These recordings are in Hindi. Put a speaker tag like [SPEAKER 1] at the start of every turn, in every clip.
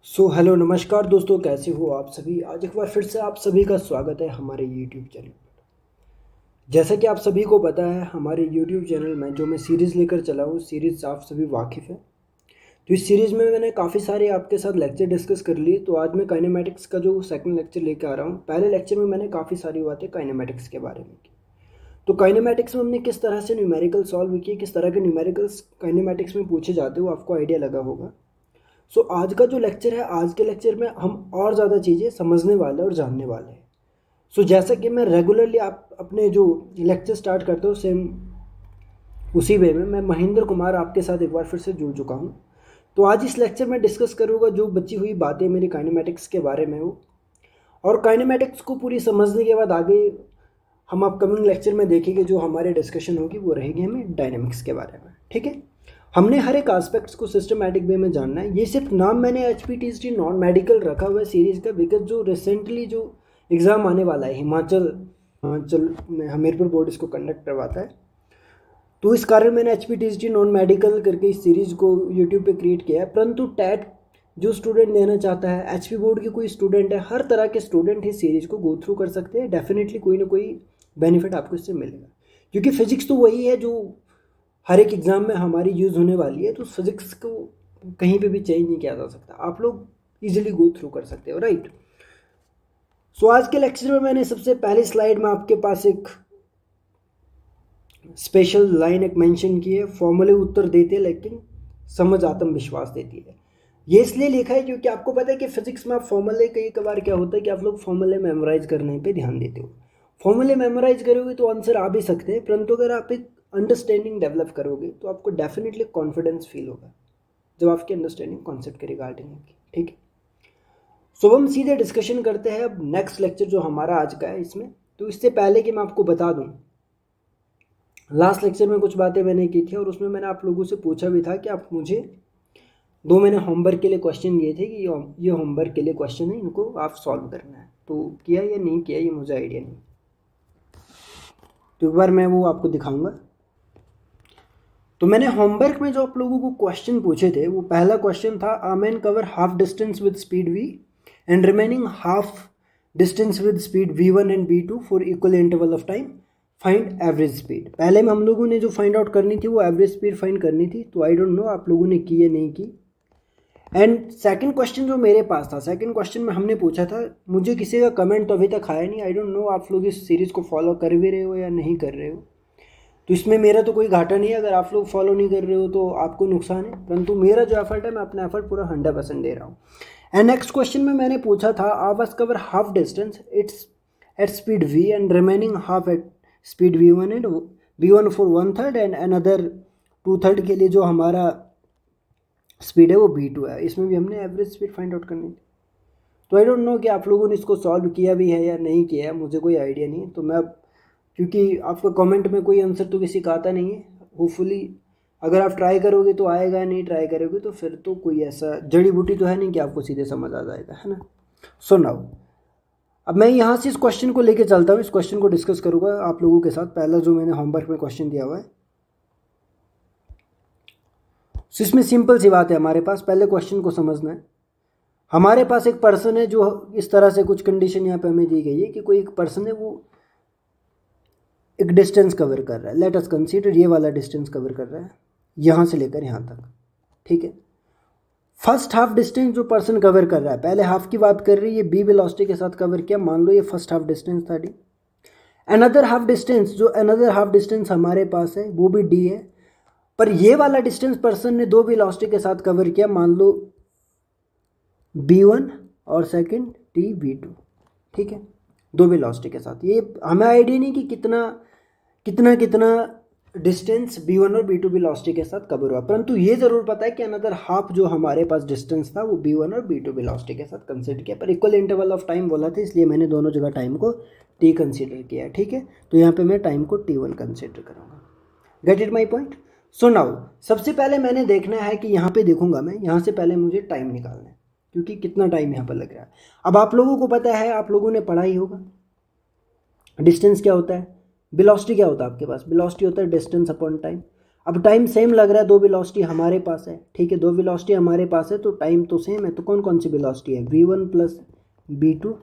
[SPEAKER 1] हेलो नमस्कार दोस्तों, कैसे हो आप सभी। आज एक बार फिर से आप सभी का स्वागत है हमारे यूट्यूब चैनल पर। जैसा कि आप सभी को पता है, हमारे यूट्यूब चैनल में जो मैं सीरीज़ लेकर चला हूँ, सीरीज़ से आप सभी वाकिफ़ हैं। तो इस सीरीज़ में मैंने काफ़ी सारे आपके साथ लेक्चर डिस्कस कर लिए। तो आज मैं काइनेमैटिक्स का जो सेकंड लेक्चर लेकर आ रहा हूँ। पहले लेक्चर में मैंने काफ़ी सारी बातें काइनेमैटिक्स के बारे में की। तो काइनेमैटिक्स में हमने किस तरह से न्यूमेरिकल सॉल्व किए, किस तरह के न्यूमेरिकल्स काइनेमैटिक्स में पूछे जाते हो, आपको आइडिया लगा होगा। आज का जो लेक्चर है, आज के लेक्चर में हम और ज़्यादा चीज़ें समझने वाले और जानने वाले हैं। जैसा कि मैं रेगुलरली आप अपने जो लेक्चर स्टार्ट करते हो, सेम उसी वे में मैं महेंद्र कुमार आपके साथ एक बार फिर से जुड़ चुका हूँ। तो आज इस लेक्चर में डिस्कस करूँगा जो बची हुई बातें मेरी काइनेमैटिक्स के बारे में हो। और काइनेमैटिक्स को पूरी समझने के बाद आगे हम अपकमिंग लेक्चर में देखेंगे, जो हमारे डिस्कशन होगी वो रहेगी हमें डायनेमिक्स के बारे में। ठीक है, हमने हर एक आस्पेक्ट्स को सिस्टमैटिक वे में जानना है। ये सिर्फ नाम मैंने HPTST नॉन मेडिकल रखा हुआ है सीरीज़ का, बिकॉज जो रिसेंटली जो एग्ज़ाम आने वाला है, हिमाचल में हमीरपुर बोर्ड इसको कंडक्ट करवाता है। तो इस कारण मैंने HPTST नॉन मेडिकल करके इस सीरीज़ को यूट्यूब पे क्रिएट किया है। परंतु टैट जो स्टूडेंट देना चाहता है, HP बोर्ड के कोई स्टूडेंट है, हर तरह के स्टूडेंट इस सीरीज़ को गो थ्रू कर सकते हैं। डेफिनेटली कोई ना कोई बेनिफिट आपको इससे मिलेगा, क्योंकि फिजिक्स तो वही है जो हर एक एग्ज़ाम में हमारी यूज़ होने वाली है। तो फिजिक्स को कहीं पे भी चेंज नहीं किया जा सकता, आप लोग इजीली गो थ्रू कर सकते हो, राइट। आज के लेक्चर में मैंने सबसे पहली स्लाइड में आपके पास एक स्पेशल लाइन एक मेंशन की है, फॉर्मूले उत्तर देते लेकिन समझ आत्मविश्वास देती है। ये इसलिए लिखा है क्योंकि आपको पता है कि फिजिक्स में आप फॉर्मूले, कई बार क्या होता है कि आप लोग फॉर्मूले मेमोराइज करने पे ध्यान देते हो। फॉर्मूले मेमोराइज करोगे तो आंसर आ भी सकते हैं, परंतु अगर आप एक अंडरस्टैंडिंग डेवलप करोगे तो आपको डेफिनेटली कॉन्फिडेंस फील होगा जब आपकी अंडरस्टैंडिंग कॉन्सेप्ट के रिगार्डिंग होगी। ठीक है, हम सीधे डिस्कशन करते हैं अब नेक्स्ट लेक्चर जो हमारा आज का है इसमें। तो इससे पहले कि मैं आपको बता दूं, लास्ट लेक्चर में कुछ बातें मैंने की थी और उसमें मैंने आप लोगों से पूछा भी था कि आप मुझे दो मैंने होमवर्क के लिए क्वेश्चन दिए थे कि ये होमवर्क के लिए क्वेश्चन है, इनको आप सॉल्व करना है। तो किया या नहीं किया ये मुझे आइडिया नहीं, तो एक बार मैं वो आपको दिखाऊंगा। तो मैंने होमवर्क में जो आप लोगों को क्वेश्चन पूछे थे, वो पहला क्वेश्चन था, a man cover half distance with speed v and remaining half distance with speed v1 and v2 for equal interval of time, find average speed. पहले में हम लोगों ने जो फाइंड आउट करनी थी वो एवरेज स्पीड फाइंड करनी थी। तो आई डोंट नो आप लोगों ने की या नहीं की। एंड सेकंड क्वेश्चन जो मेरे पास था, सेकंड क्वेश्चन में हमने पूछा था, मुझे किसी का कमेंट तो अभी तक आया नहीं, आई डोंट नो आप लोग इस सीरीज़ को फॉलो कर भी रहे हो या नहीं कर रहे हो। तो इसमें मेरा तो कोई घाटा नहीं है, अगर आप लोग फॉलो नहीं कर रहे हो तो आपको नुकसान है, परंतु मेरा जो एफर्ट है मैं अपना एफर्ट पूरा 100% दे रहा हूँ। एंड नेक्स्ट क्वेश्चन में मैंने पूछा था, a bus cover half distance it's at speed v and remaining half at speed v1 and v1 for 1/3 and another 2/3 के लिए जो हमारा स्पीड है वो v2 है। इसमें भी हमने एवरेज स्पीड फाइंड आउट करनी थी। तो आई डोंट नो कि आप लोगों ने इसको सॉल्व किया भी है या नहीं किया है, मुझे कोई आइडिया नहीं है। तो मैं अब, क्योंकि आपका कमेंट में कोई आंसर तो किसी का आता नहीं है, होपफुली अगर आप ट्राई करोगे तो आएगा, नहीं ट्राई करोगे तो फिर तो कोई ऐसा जड़ी बूटी तो है नहीं कि आपको सीधे समझ आ जाएगा, है ना। नाउ अब मैं यहाँ से इस क्वेश्चन को लेके चलता हूँ, इस क्वेश्चन को डिस्कस करूँगा आप लोगों के साथ। पहला जो मैंने होमवर्क में क्वेश्चन दिया हुआ है, इसमें सिंपल सी बात है, हमारे पास पहले क्वेश्चन को समझना है। हमारे पास एक पर्सन है, जो इस तरह से कुछ कंडीशन यहाँ पे हमें दी गई है कि कोई एक पर्सन है, वो एक डिस्टेंस कवर कर रहा है। लेट अस कंसीडर ये वाला डिस्टेंस कवर कर रहा है यहाँ से लेकर यहाँ तक। ठीक है, फर्स्ट हाफ डिस्टेंस जो पर्सन कवर कर रहा है, पहले हाफ की बात कर रही है, बी वेलोसिटी के साथ कवर किया, मान लो ये फर्स्ट हाफ डिस्टेंस था डी। अनदर हाफ डिस्टेंस, जो अनदर हाफ डिस्टेंस हमारे पास है वो भी डी है, पर ये वाला डिस्टेंस पर्सन ने दो वेलोसिटी के साथ कवर किया, मान लो b1 और सेकंड टी v2। ठीक है, दो वेलोसिटी के साथ। ये हमें आइडिया नहीं कि कितना कितना कितना डिस्टेंस b1 और b2 वेलोसिटी के साथ कवर हुआ, परंतु ये ज़रूर पता है कि अनदर हाफ जो हमारे पास डिस्टेंस था वो b1 और b2 वेलोसिटी के साथ कंसिडर किया, पर इक्वल इंटरवल ऑफ टाइम बोला था, इसलिए मैंने दोनों जगह टाइम को t कंसिडर किया। ठीक है, तो यहाँ पे मैं टाइम को t1 कंसिडर करूँगा। Get it my point. Now सबसे पहले मैंने देखना है कि यहाँ पे देखूंगा मैं, यहाँ से पहले मुझे टाइम निकालना है, क्योंकि कितना टाइम यहाँ पर लग रहा है। अब आप लोगों को पता है, आप लोगों ने पढ़ा ही होगा, डिस्टेंस क्या होता है, वेलोसिटी क्या होता है आपके पास, वेलोसिटी होता है डिस्टेंस अपॉन टाइम। अब टाइम सेम लग रहा है, दो वेलोसिटी हमारे पास है, ठीक है, दो वेलोसिटी हमारे पास है तो टाइम तो सेम है, तो कौन कौन सी वेलोसिटी है, v1 प्लस v2,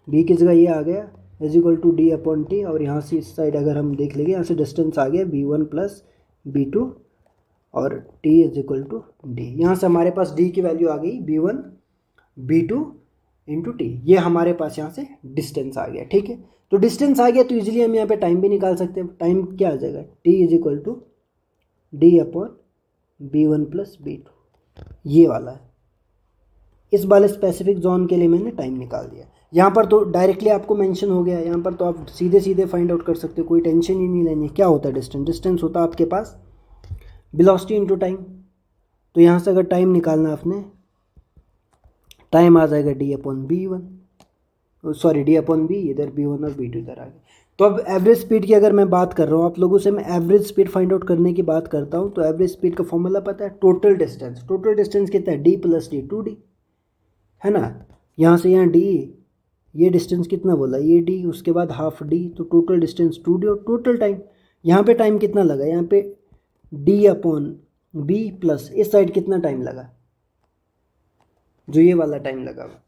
[SPEAKER 1] v किस जगह ये आ गया is equal to D upon T, और यहाँ से इस साइड अगर हम देख लेंगे यहाँ से डिस्टेंस आ गया v1 प्लस v2 और t is equal to D. यहाँ से हमारे पास d की वैल्यू आ गई v1 v2 इंटू टी, ये हमारे पास यहाँ से डिस्टेंस आ गया, ठीक है। तो डिस्टेंस आ गया तो इजीली हम यहाँ पे टाइम भी निकाल सकते हैं, टाइम क्या आ जाएगा t is equal to D upon v1 plus v2, ये वाला है। इस वाले स्पेसिफिक जोन के लिए मैंने टाइम निकाल दिया। यहाँ पर तो डायरेक्टली आपको मेंशन हो गया, यहाँ पर तो आप सीधे सीधे फाइंड आउट कर सकते हो, कोई टेंशन ही नहीं लेनी है। क्या होता है डिस्टेंस, डिस्टेंस होता है आपके पास वेलोसिटी इनटू टाइम, तो यहाँ से अगर टाइम निकालना आपने, टाइम आ जाएगा D upon B one, sorry D upon B, इधर बी वन और बी टू इधर आ गए। तो अब एवरेज स्पीड की अगर मैं बात कर रहा हूँ आप लोगों से, मैं एवरेज स्पीड फाइंड आउट करने की बात करता हूँ, तो एवरेज स्पीड का फॉर्मूला पता है, टोटल डिस्टेंस, टोटल डिस्टेंस कितना है डी प्लस डी, 2d है ना। यहाँ से यहाँ डी, ये डिस्टेंस कितना बोला, ये डी, उसके बाद हाफ डी, तो टोटल डिस्टेंस 2d, और टोटल टाइम, यहाँ पे टाइम कितना लगा, यहाँ पे डी अपॉन बी प्लस इस साइड कितना टाइम लगा, जो ये वाला टाइम लगा हुआ,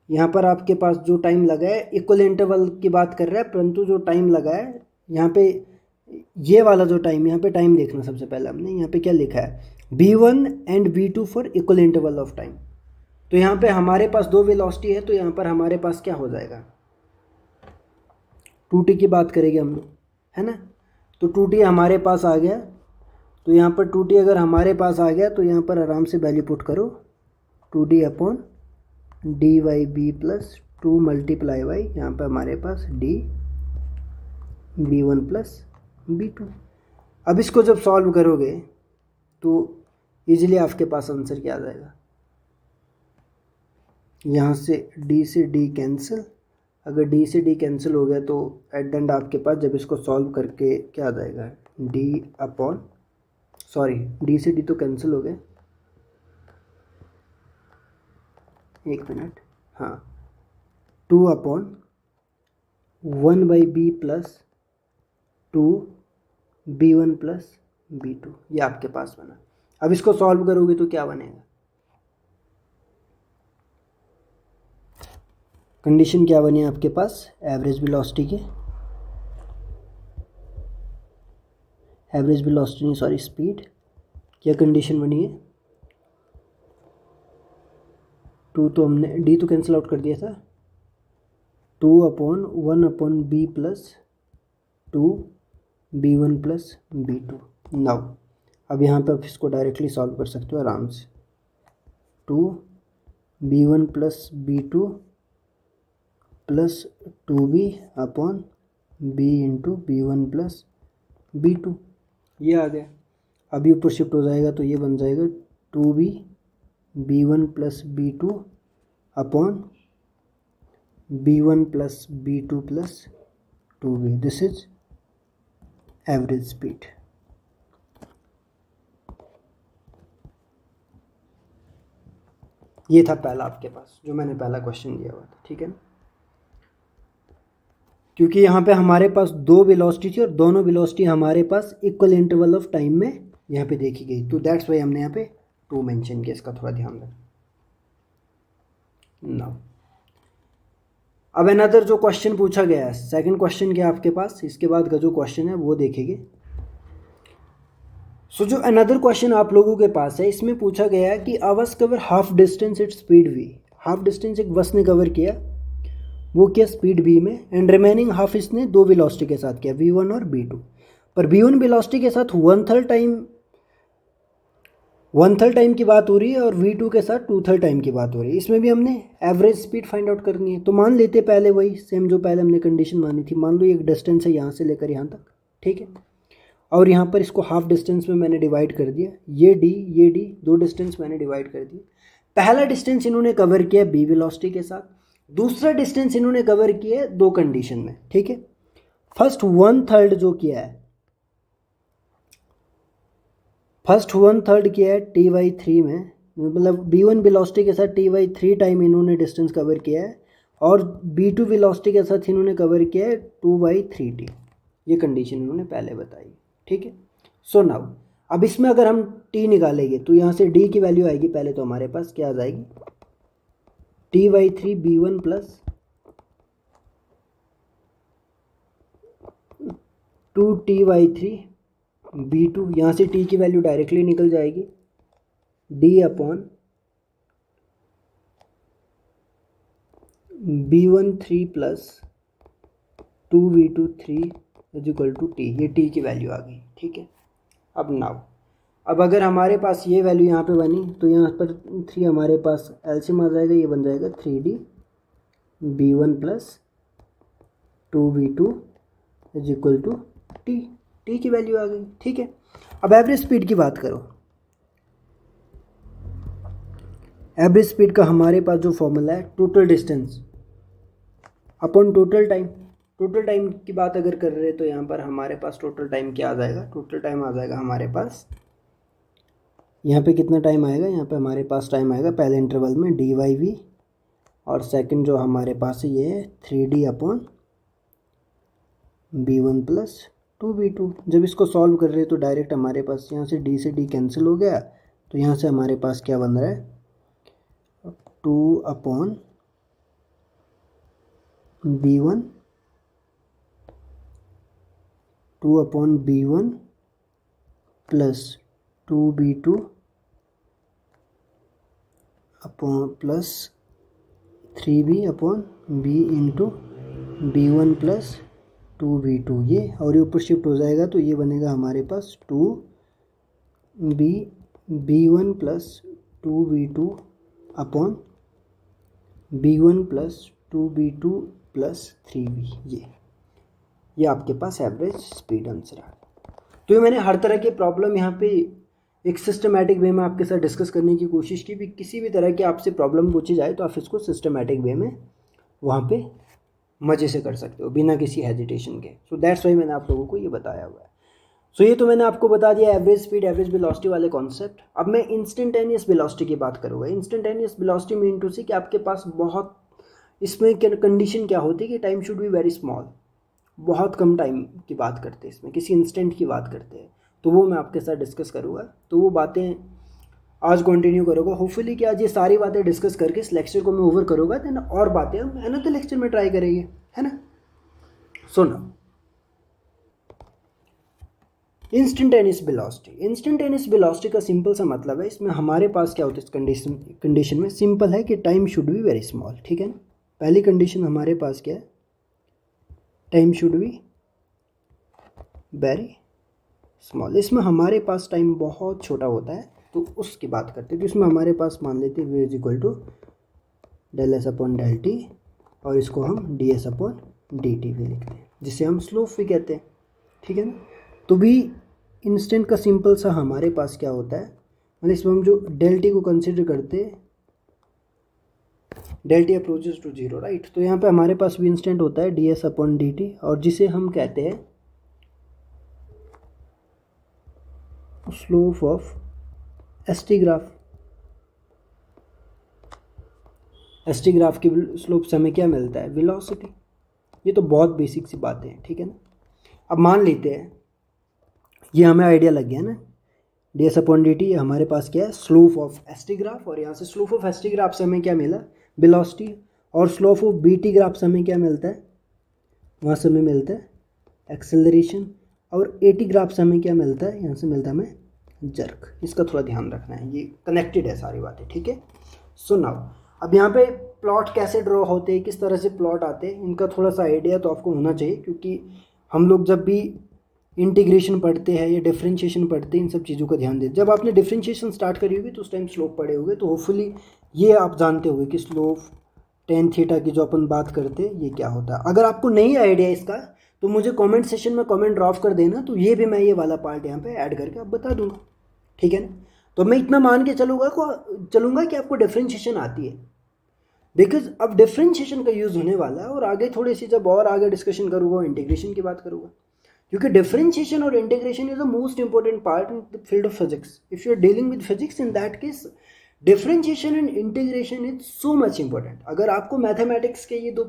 [SPEAKER 1] यहाँ पर आपके पास जो टाइम लगा है इक्वल इंटरवल की बात कर रहा है, परंतु जो टाइम लगा है यहाँ पे, ये वाला जो टाइम, यहाँ पे टाइम देखना सबसे पहले हमने, यहाँ पे क्या लिखा है v1 and v2 for equal interval of time. तो यहाँ पे हमारे पास दो वेलोसिटी है, तो यहाँ पर हमारे पास क्या हो जाएगा 2t की बात करेंगे हम लोग, है ना। तो 2t हमारे पास आ गया, तो यहाँ पर 2t अगर हमारे पास आ गया तो यहाँ पर आराम से वैल्यू पुट करो, 2d upon D Y B plus 2 multiply Y, यहाँ पर हमारे पास डी v1 प्लस v2। अब इसको जब सॉल्व करोगे तो इजीली आपके पास आंसर क्या आ जाएगा, यहाँ से d कैंसिल, अगर d से d कैंसिल हो गया तो एट द एंड आपके पास जब इसको सॉल्व करके क्या आ जाएगा d अपॉन, सॉरी d से d तो कैंसिल हो गया, एक मिनट, हाँ 2 upon 1 by B plus 2 b1 plus b2, ये आपके पास बना। अब इसको सॉल्व करोगे तो क्या बनेगा, कंडीशन क्या बनी आपके पास एवरेज वेलोसिटी के, एवरेज वेलोसिटी नहीं सॉरी स्पीड, क्या कंडीशन बनी है 2, तो हमने डी तो कैंसिल आउट कर दिया था, 2 upon 1 upon B plus 2 b1 plus b2। Now अब यहाँ पे आप इसको डायरेक्टली सॉल्व कर सकते हो आराम से, 2 b1 plus b2 plus 2b upon b into b1 plus b2, ये आ गया। अभी ऊपर शिफ्ट हो जाएगा तो ये बन जाएगा 2b b1 plus b2 upon b1 plus b2 plus 2b, this is average speed. ये था पहला आपके पास जो मैंने पहला क्वेश्चन दिया हुआ था, ठीक है ना। क्योंकि यहाँ पे हमारे पास दो वेलोसिटी थी और दोनों वेलोसिटी हमारे पास इक्वल इंटरवल ऑफ टाइम में यहाँ पे देखी गई, तो दैट्स वाई हमने यहाँ पे 2 मेंशन किया, इसका थोड़ा ध्यान रखना। नाउ अब अनदर जो क्वेश्चन पूछा गया है, सेकंड क्वेश्चन क्या आपके पास, इसके बाद का जो क्वेश्चन है वो देखेंगे। सो जो अनदर क्वेश्चन आप लोगों के पास है, इसमें पूछा गया है कि a bus cover half distance at speed v, half distance एक बस ने कवर किया, वो किया स्पीड v में, एंड रिमेनिंग हाफ इसने दो वेलोसिटी के साथ किया v1 और v2, पर v1 वेलोसिटी के साथ 1/3 टाइम की बात हो रही है और v2 के साथ 2/3 टाइम की बात हो रही है। इसमें भी हमने एवरेज स्पीड फाइंड आउट करनी है, तो मान लेते पहले वही सेम जो पहले हमने कंडीशन मानी थी, मान लो एक डिस्टेंस है यहाँ से लेकर यहाँ तक, ठीक है, और यहाँ पर इसको हाफ डिस्टेंस में मैंने डिवाइड कर दिया, ये डी दो डिस्टेंस मैंने डिवाइड कर दिए। पहला डिस्टेंस इन्होंने कवर किया b वेलोसिटी के साथ, दूसरा डिस्टेंस इन्होंने कवर किया है दो कंडीशन में, ठीक है। फर्स्ट 1/3 जो किया है, फर्स्ट 1/3 किया है t/3 में, मतलब b1 वेलोसिटी के साथ t/3 टाइम इन्होंने डिस्टेंस कवर किया है, और b2 वेलोसिटी के साथ इन्होंने कवर किया है 2/3t, ये कंडीशन इन्होंने पहले बताई, ठीक है। सो नाउ अब इसमें अगर हम t निकालेंगे तो यहाँ से d की वैल्यू आएगी, पहले तो हमारे पास क्या आ जाएगी, t/3 b1 plus 2t/3 b2, यहाँ से t की वैल्यू डायरेक्टली निकल जाएगी, d/, b1 3 plus 2v2 3 is equal to T, ये टी की वैल्यू आ गई, ठीक है। अब नाउ अब अगर हमारे पास ये वैल्यू यहाँ पे बनी तो यहाँ पर 3 हमारे पास एलसीएम आ जाएगा, ये बन जाएगा 3d b1 plus 2v2 is equal to T, T की वैल्यू आ गई, ठीक है। अब एवरेज स्पीड की बात करो, एवरेज स्पीड का हमारे पास जो फॉर्मूला है total distance upon total time, total time की बात अगर कर रहे हैं तो यहाँ पर हमारे पास टोटल टाइम क्या आ जाएगा, टोटल टाइम आ जाएगा हमारे पास, यहाँ पे कितना टाइम आएगा, यहाँ पे हमारे पास टाइम आएगा पहले इंटरवल में dy/v, और सेकंड जो हमारे पास है ये है 3d/b1 प्लस 2v2। जब इसको सॉल्व कर रहे हैं तो डायरेक्ट हमारे पास यहाँ से d से d कैंसिल हो गया, तो यहाँ से हमारे पास क्या बन रहा है, 2/b1 2/b1 plus 2b2 plus 3b/b into b1 plus 2b2, ये और ये ऊपर शिफ्ट हो जाएगा तो ये बनेगा हमारे पास 2b1 plus 2b2 upon b1 plus 2b2 plus 3b, ये आपके पास एवरेज स्पीड आंसर आ गया। तो ये मैंने हर तरह के प्रॉब्लम यहाँ पे एक सिस्टमेटिक वे में आपके साथ डिस्कस करने की कोशिश की, भी किसी भी तरह की आपसे प्रॉब्लम पूछी जाए तो आप इसको सिस्टमेटिक वे में वहाँ पे मज़े से कर सकते हो बिना किसी हेजिटेशन के। सो दैट्स वाई मैंने आप लोगों को ये बताया हुआ है। सो ये तो मैंने आपको बता दिया एवरेज स्पीड एवरेज वेलोसिटी वाले कॉन्सेप्ट। अब मैं इंस्टेंटेनियस वेलोसिटी की बात करूँगा। इंस्टेंटेनियस वेलोसिटी मीन टू से कि आपके पास बहुत, इसमें कंडीशन क्या होती है कि time should be very small, बहुत कम टाइम की बात करते हैं, इसमें किसी इंस्टेंट की बात करते हैं, तो वो मैं आपके साथ डिस्कस करूँगा। तो वो बातें आज कंटिन्यू करूँगा। होपफुली कि आज ये सारी बातें डिस्कस करके इस लेक्चर को मैं ओवर करूँगा, देन और बातें हम अनदर लेक्चर में ट्राई करेंगे, है ना। सुनो, इंस्टेंटेनियस वेलोसिटी। इंस्टेंटेनियस वेलोसिटी का सिंपल सा मतलब है, इसमें हमारे पास क्या होता है इस कंडीशन में, सिंपल है कि time should be very small, ठीक है ना। पहली कंडीशन हमारे पास क्या है, time should be very small. इसमें हमारे पास टाइम बहुत छोटा होता है तो उसकी बात करते हैं। तो इसमें हमारे पास मान लेते हैं v is equal to ∂s/∂t, और इसको हम ds/dt भी लिखते हैं, जिसे हम स्लोप भी कहते हैं, ठीक है ना। तो भी इंस्टेंट का सिंपल सा हमारे पास क्या होता है, मतलब इसमें हम जो ∆t को कंसिडर करते हैं, ∆t अप्रोचेस टू 0, राइट। तो यहाँ पे हमारे पास भी इंस्टेंट होता है ds/dt, और जिसे हम कहते हैं slope of ST graph. ST graph की स्लोप से हमें क्या मिलता है, वेलोसिटी। ये तो बहुत बेसिक सी बातें हैं, ठीक है ना। अब मान लेते हैं ये हमें आइडिया लग गया ना, ds/dt हमारे पास क्या है, स्लोप ऑफ एसटी ग्राफ, और यहाँ से स्लोप ऑफ एसटी ग्राफ से हमें क्या मिला, वेलोसिटी, और स्लोप ऑफ बीटी ग्राफ से हमें क्या मिलता है, वहाँ से हमें मिलता है एक्सेलरेशन, और एटी ग्राफ से हमें क्या मिलता है, यहाँ से मिलता है हमें जर्क। इसका थोड़ा ध्यान रखना है, ये कनेक्टेड है सारी बातें, ठीक है। सो नाउ अब यहाँ पे प्लॉट कैसे ड्रॉ होते हैं, किस तरह से प्लॉट आते हैं, इनका थोड़ा सा आइडिया तो आपको होना चाहिए, क्योंकि हम लोग जब भी इंटीग्रेशन पढ़ते हैं या डिफरेंशिएशन पढ़ते हैं, इन सब चीज़ों का ध्यान दें। जब आपने डिफरेंशिएशन स्टार्ट करी होगी तो उस टाइम स्लोप पढ़े होगे, तो होपफुली ये आप जानते होंगे कि स्लोप tan थीटा की जो अपन बात करते हैं ये क्या होता है। अगर आपको नहीं आइडिया इसका तो मुझे कमेंट सेशन में कमेंट ड्रॉप कर देना, तो ये भी मैं ये वाला पार्ट यहाँ पे ऐड करके आप बता दूंगा, ठीक है ना। तो मैं इतना मान के चलूँगा कि आपको डिफरेंशिएशन आती है, बिकॉज अब डिफरेंशिएशन का यूज़ होने वाला है, और आगे थोड़ी सी जब और आगे डिस्कशन करूँगा इंटीग्रेशन की बात करूँगा, क्योंकि डिफरेंशिएशन और integration is the most important part in the field of physics. If you are dealing with physics, in that case differentiation and integration is so much important. अगर आपको मैथमेटिक्स के ये दो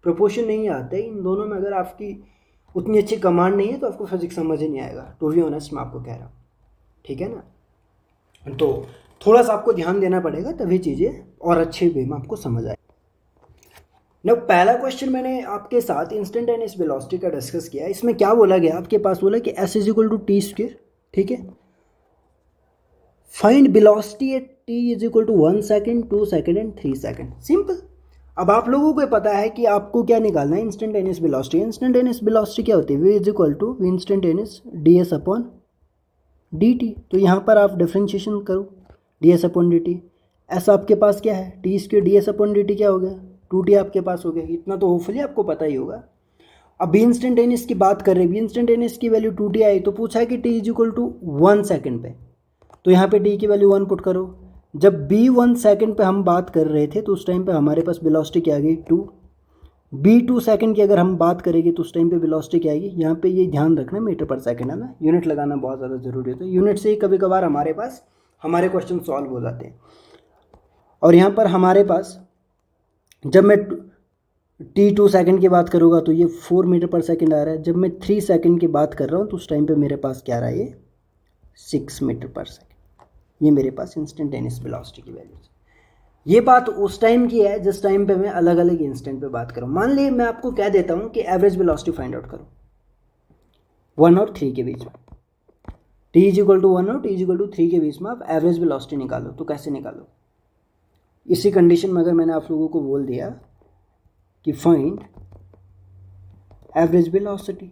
[SPEAKER 1] प्रोपोर्शन नहीं आते, इन दोनों में अगर आपकी उतनी अच्छी कमांड नहीं है तो आपको फिजिक्स समझ ही नहीं आएगा, टू बी ऑनेस्ट मैं आपको कह रहा हूँ, ठीक है ना। तो थोड़ा सा आपको ध्यान देना पड़ेगा तभी चीज़ें और अच्छे वे में आपको समझ आए। ना पहला क्वेश्चन मैंने आपके साथ इंस्टेंटेनियस वेलोसिटी का डिस्कस किया। इसमें क्या बोला गया, आपके पास बोला कि s is equal to T square, ठीक है। Find velocity at t is equal to 1 second, 2 second and 3 second. Simple. अब आप लोगों को पता है कि आपको क्या निकालना है, इंस्टेंटेनियस वेलोसिटी। इंस्टेंटेनियस वेलोसिटी क्या होती है, v is equal to instantaneous ds upon dt। तो यहाँ पर आप डिफ्रेंशिएशन करो, ds अपॉन dt। s आपके पास क्या है, T square ds upon dt क्या हो गया, 2t आपके पास हो गया। इतना तो होपफुली आपको पता ही होगा। अब बी इंस्टेंटेनियस की बात कर रहे हैं, बी इंस्टेंटेनियस की वैल्यू 2t आई, तो पूछा है कि t is equal to 1 second पे, तो यहाँ पे t की वैल्यू 1 पुट करो। जब b 1 सेकेंड पे हम बात कर रहे थे तो उस टाइम पे हमारे पास वेलोसिटी क्या आ गई 2। b 2 सेकेंड की अगर हम बात करेंगे तो उस टाइम पे वेलोसिटी क्या आएगी, यहाँ पे ये ध्यान रखना मीटर पर सेकेंड है ना, यूनिट लगाना बहुत ज़्यादा ज़रूरी होता है। यूनिट से ही कभी कभार हमारे पास हमारे क्वेश्चन सॉल्व हो जाते हैं। और यहाँ पर हमारे पास जब मैं t2 सेकंड की बात करूँगा तो ये 4 मीटर पर सेकंड आ रहा है। जब मैं 3 सेकंड की बात कर रहा हूँ तो उस टाइम पे मेरे पास क्या आ रहा है, ये 6 मीटर पर सेकंड। ये मेरे पास इंस्टेंटेनियस वेलोसिटी की वैल्यू है। ये बात उस टाइम की है जिस टाइम पे मैं अलग अलग इंस्टेंट पे बात करूँ। मान लीजिए मैं आपको कह देता हूँ कि एवरेज वेलोसिटी फाइंड आउट करो 1 और 3 के बीच में, t इज इक्वल टू 1 और t इज इक्वल टू 3 के बीच में आप एवरेज वेलोसिटी निकालो। तो कैसे निकालो, इसी कंडीशन में अगर मैंने आप लोगों को बोल दिया कि फाइंड एवरेज वेलोसिटी,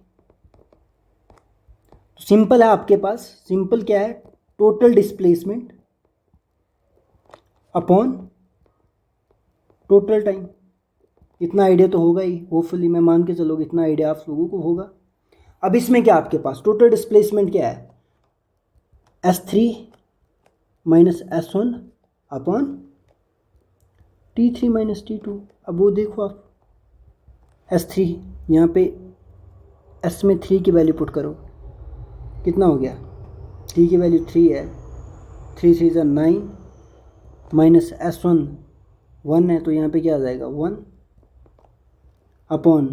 [SPEAKER 1] तो सिंपल है आपके पास। सिंपल क्या है, total displacement upon total time. इतना आइडिया तो होगा ही, होपफुली मैं मान के चलोगे इतना आइडिया आप लोगों को होगा। अब इसमें क्या आपके पास टोटल डिस्प्लेसमेंट क्या है, s3 minus s1 upon t3 minus t2। अब वो देखो आप s3, यहाँ पे s में 3 की वैल्यू पुट करो, कितना हो गया, t की वैल्यू 3 है, 3 3 ज़ा 9 माइनस s1 1 है, तो यहाँ पे क्या आ जाएगा 1 अपॉन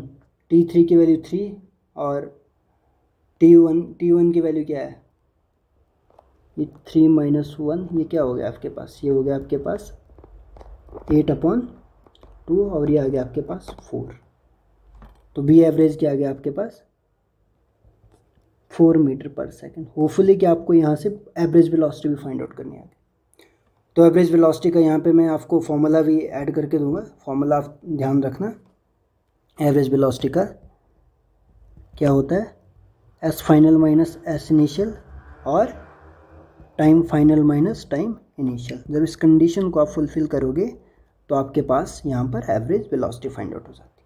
[SPEAKER 1] t3 की वैल्यू 3 और t1 की वैल्यू क्या है, ये 3 माइनस 1, ये क्या हो गया आपके पास, ये हो गया आपके पास 8 अपॉन 2 और ये आ गया आपके पास 4। तो बी एवरेज क्या आ गया आपके पास 4 मीटर पर सेकंड। होपफुली कि आपको यहाँ से एवरेज वेलोसिटी भी फाइंड आउट करनी आ गई। तो एवरेज वेलोसिटी का यहाँ पे मैं आपको फॉर्मूला भी ऐड करके दूंगा, फॉर्मूला आप ध्यान रखना। एवरेज वेलोसिटी का क्या होता है, S final minus S initial और time final minus time initial. जब इस कंडीशन को आप फुलफिल करोगे तो आपके पास यहाँ पर एवरेज वेलोसिटी फाइंड आउट हो जाती है।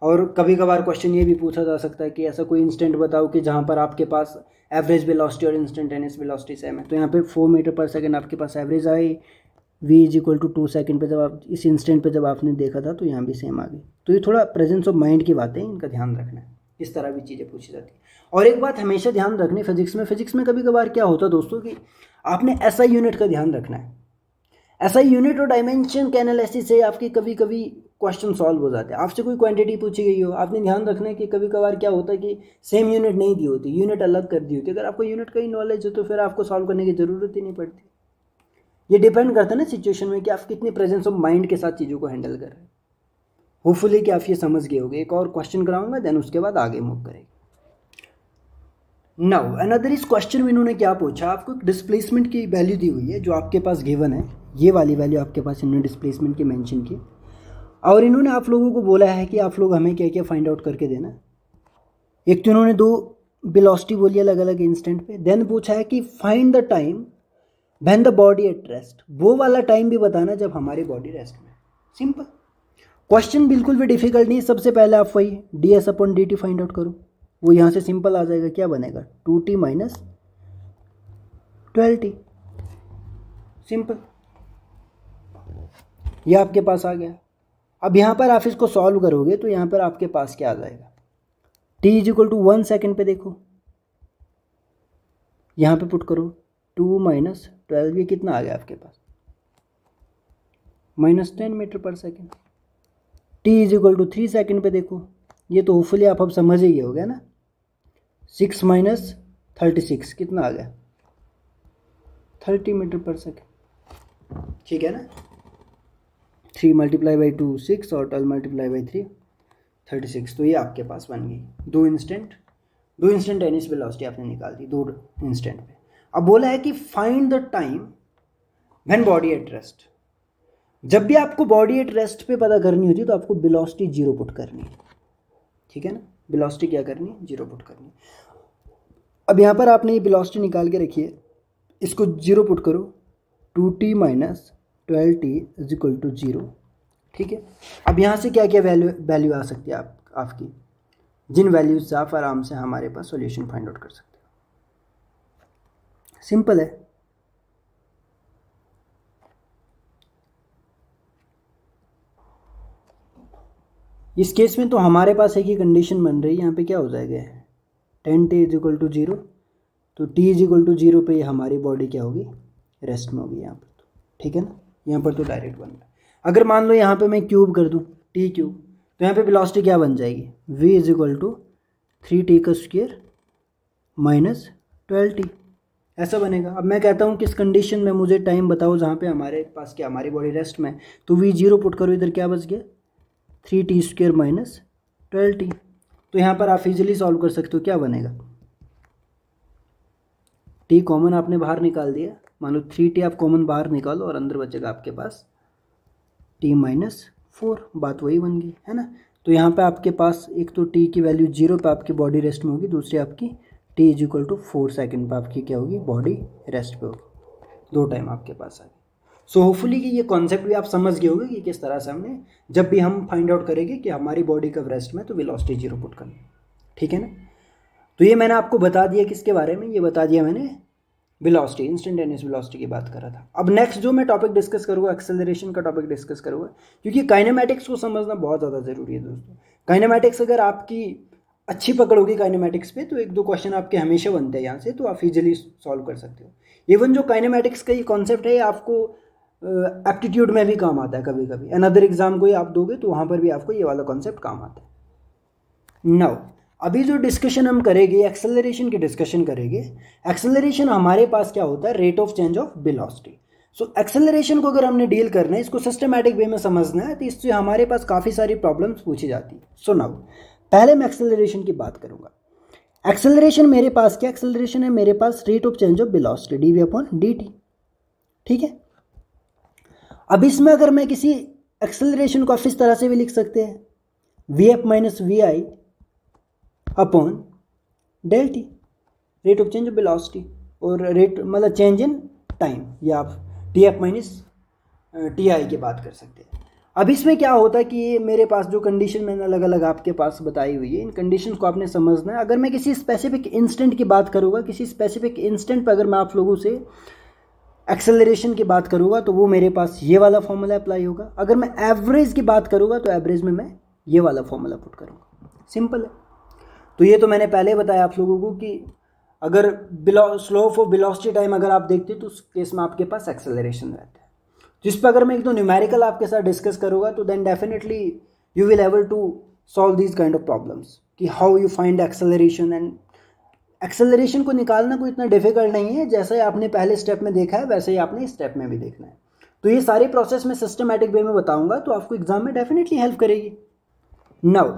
[SPEAKER 1] और कभी कभार क्वेश्चन ये भी पूछा जा सकता है कि ऐसा कोई इंस्टेंट बताओ कि जहाँ पर आपके पास एवरेज वेलोसिटी और इंस्टेंटेनियस वेलोसिटी सेम है। तो यहाँ पे 4 मीटर पर सेकंड आपके पास एवरेज आई, v is equal to 2 second पे जब आप इस इंस्टेंट पे जब आपने देखा था तो यहाँ भी सेम आ गई। तो ये थोड़ा प्रेजेंस ऑफ माइंड की बातें हैं, इनका ध्यान रखना है, इस तरह भी चीज़ें पूछी जाती हैं। और एक बात हमेशा ध्यान रखनी फिजिक्स में कभी कभार क्या होता है दोस्तों कि आपने SI यूनिट का ध्यान रखना है। SI यूनिट और डायमेंशन के एनालिसिस से आपके कभी कभी क्वेश्चन सॉल्व हो जाते हैं। आपसे कोई क्वांटिटी पूछी गई हो, आपने ध्यान रखना है कि कभी कभार क्या होता है कि सेम यूनिट नहीं दी होती, यूनिट अलग कर दी होती। अगर आपको यूनिट का ही नॉलेज हो तो फिर आपको सॉल्व करने की ज़रूरत ही नहीं पड़ती। ये डिपेंड करता है ना सिचुएशन में कि आप कितनी प्रेजेंस ऑफ माइंड के साथ चीज़ों को हैंडल कर रहे हैं। होपफुली कि आप ये समझ गए होगे। एक और क्वेश्चन कराऊंगा, देन उसके बाद आगे मूव करेंगे। नाउ अनदर इस क्वेश्चन में इन्होंने क्या पूछा, आपको डिस्प्लेसमेंट की वैल्यू दी हुई है जो आपके पास गिवन है, ये वाली वैल्यू आपके पास इन्होंने डिस्प्लेसमेंट की मेंशन की, और इन्होंने आप लोगों को बोला है कि आप लोग हमें क्या क्या फाइंड आउट करके देना। एक तो इन्होंने 2 वेलोसिटी बोली अलग अलग इंस्टेंट पे, देन पूछा है कि find the time when the body at rest. वो वाला टाइम भी बताना जब हमारी बॉडी रेस्ट में। सिंपल क्वेश्चन, बिल्कुल भी डिफिकल्ट नहीं। सबसे पहले आप वही ds upon dt find out करो, वो यहाँ से सिंपल आ जाएगा। क्या बनेगा 2t माइनस 12t। सिंपल, ये आपके पास आ गया। अब यहाँ पर आप इसको सॉल्व करोगे तो यहाँ पर आपके पास क्या आ जाएगा, t is equal to 1 second पे देखो, यहाँ पे पुट करो 2 माइनस 12, ये कितना आ गया आपके पास -10 metre per second. T is equal to 3 second पे देखो, ये तो होपफुली आप अब समझ ही हो गया ना। 6 माइनस 36 कितना आ गया, 30 मीटर पर सेकेंड, ठीक है ना। 3 मल्टीप्लाई बाई 2 6 और 12 मल्टीप्लाई बाई 3 36, तो ये आपके पास बन गई दो इंस्टेंटेनियस वेलोसिटी आपने निकाल दी 2 इंस्टेंट पे। अब बोला है कि find the time when body at rest. जब भी आपको बॉडी एट रेस्ट पे पता करनी होती है तो आपको वेलोसिटी 0 पुट करनी है, ठीक है ना। वेलोसिटी क्या करनी है, 0 पुट करनी है। अब यहाँ पर आपने ये वेलोसिटी निकाल के रखी है, इसको 0 पुट करो, 2t minus 12t is equal to 0, ठीक है। अब यहाँ से क्या क्या वैल्यू आ सकती है आपकी, जिन वैल्यूज से आप आराम से हमारे पास सॉल्यूशन फाइंड आउट कर सकते हो। सिंपल है, इस केस में तो हमारे पास एक ही कंडीशन बन रही है। यहाँ पे क्या हो जाएगा, 10t इज इक्वल टू 0, तो t इज इक्वल टू 0 पे हमारी बॉडी क्या होगी, रेस्ट में होगी यहाँ पर, तो ठीक है ना। यहाँ पर तो डायरेक्ट बन रहा है। अगर मान लो यहाँ पे मैं क्यूब कर दूँ t क्यूब, तो यहाँ पे वेलोसिटी क्या बन जाएगी, v is equal to 3t का स्क्वायर माइनस 12t, ऐसा बनेगा। अब मैं कहता हूँ किस कंडीशन में मुझे टाइम बताओ जहाँ पे हमारे पास क्या हमारी बॉडी रेस्ट में, तो v 0 पुट करो, इधर क्या बच गया 3t स्क्वायर माइनस 12t। तो यहाँ पर आप इजीली सॉल्व कर सकते हो, क्या बनेगा, t कॉमन आपने बाहर निकाल दिया, मान लो 3t आप कॉमन बाहर निकालो और अंदर बचेगा आपके पास t माइनस 4, बात वही बन गई है ना। तो यहाँ पे आपके पास एक तो t की वैल्यू 0 पे आपकी बॉडी रेस्ट में होगी, दूसरी आपकी t is equal to 4 second पे आपकी क्या होगी, बॉडी रेस्ट पे होगी, दो टाइम आपके पास आ गई। सो होपफुली कि ये कॉन्सेप्ट भी आप समझ गए होंगे कि किस तरह से हमने जब भी हम फाइंड आउट करेंगे कि हमारी बॉडी कब रेस्ट में, तो वेलोसिटी 0 पुट करनी, ठीक है ना। तो ये मैंने आपको बता दिया किसके बारे में, ये बता दिया मैंने वेलोसिटी, इंस्टेंटेनियस वेलोसिटी की बात कर रहा था। अब नेक्स्ट जो मैं टॉपिक डिस्कस करूँगा, एक्सेलरेशन का टॉपिक डिस्कस करूँगा, क्योंकि काइनेमैटिक्स को समझना बहुत ज़्यादा ज़रूरी है दोस्तों। काइनेमैटिक्स अगर आपकी अच्छी पकड़ होगी काइनेमैटिक्स पे, तो एक दो क्वेश्चन आपके हमेशा बनते हैं यहाँ से, तो आप इजीली सॉल्व कर सकते हो। इवन जो काइनेमैटिक्स का ये कॉन्सेप्ट है, आपको एप्टीट्यूड में भी काम आता है कभी कभी, अनदर एग्जाम को ही आप दोगे तो वहाँ पर भी आपको ये वाला कॉन्सेप्ट काम आता है। नाउ अभी जो डिस्कशन हम करेंगे, एक्सेलरेशन की डिस्कशन करेंगे। एक्सेलरेशन हमारे पास क्या होता है, rate of change of velocity. So acceleration को अगर हमने डील करना है, इसको सिस्टमैटिक वे में समझना है, तो इससे हमारे पास काफ़ी सारी प्रॉब्लम्स पूछी जाती है। सो नाउ पहले मैं एक्सेलरेशन की बात करूँगा। एक्सेलरेशन मेरे पास क्या एक्सेलरेशन है, मेरे पास rate of change of velocity D V upon D T, ठीक है। अब इसमें अगर मैं किसी एक्सेलरेशन को आप इस तरह से भी लिख सकते हैं, V F minus V I upon del T, rate of change of velocity, और रेट मतलब चेंज इन टाइम, या आप T F minus T I की बात कर सकते हैं। अब इसमें क्या होता है कि ये मेरे पास जो कंडीशन मैंने अलग अलग आपके पास बताई हुई है, इन कंडीशन को आपने समझना है। अगर मैं किसी स्पेसिफिक इंस्टेंट की बात करूँगा, किसी स्पेसिफिक इंस्टेंट पर अगर मैं आप लोगों से एक्सेलरेशन की बात करूँगा, तो वो मेरे पास ये वाला फॉर्मूला अप्लाई होगा। अगर मैं एवरेज की बात करूँगा, तो एवरेज में मैं ये वाला फॉर्मूला पुट करूँगा, सिंपल है। तो ये तो मैंने पहले बताया आप लोगों को कि अगर स्लोप ऑफ वेलोसिटी टाइम अगर आप देखते हो, तो उस केस में आपके पास एक्सेलरेशन रहता है। जिस पर अगर मैं एक दो न्यूमेरिकल आपके साथ डिस्कस करूँगा, तो then definitely you will able to solve these kind of problems, कि how you find acceleration. And acceleration को निकालना कोई इतना डिफिकल्ट नहीं है, जैसा ही आपने पहले स्टेप में देखा है वैसे ही आपने इस स्टेप में भी देखना है। तो ये सारे प्रोसेस मैं सिस्टमैटिक वे में बताऊंगा, तो आपको एग्जाम में डेफिनेटली हेल्प करेगी। नाउ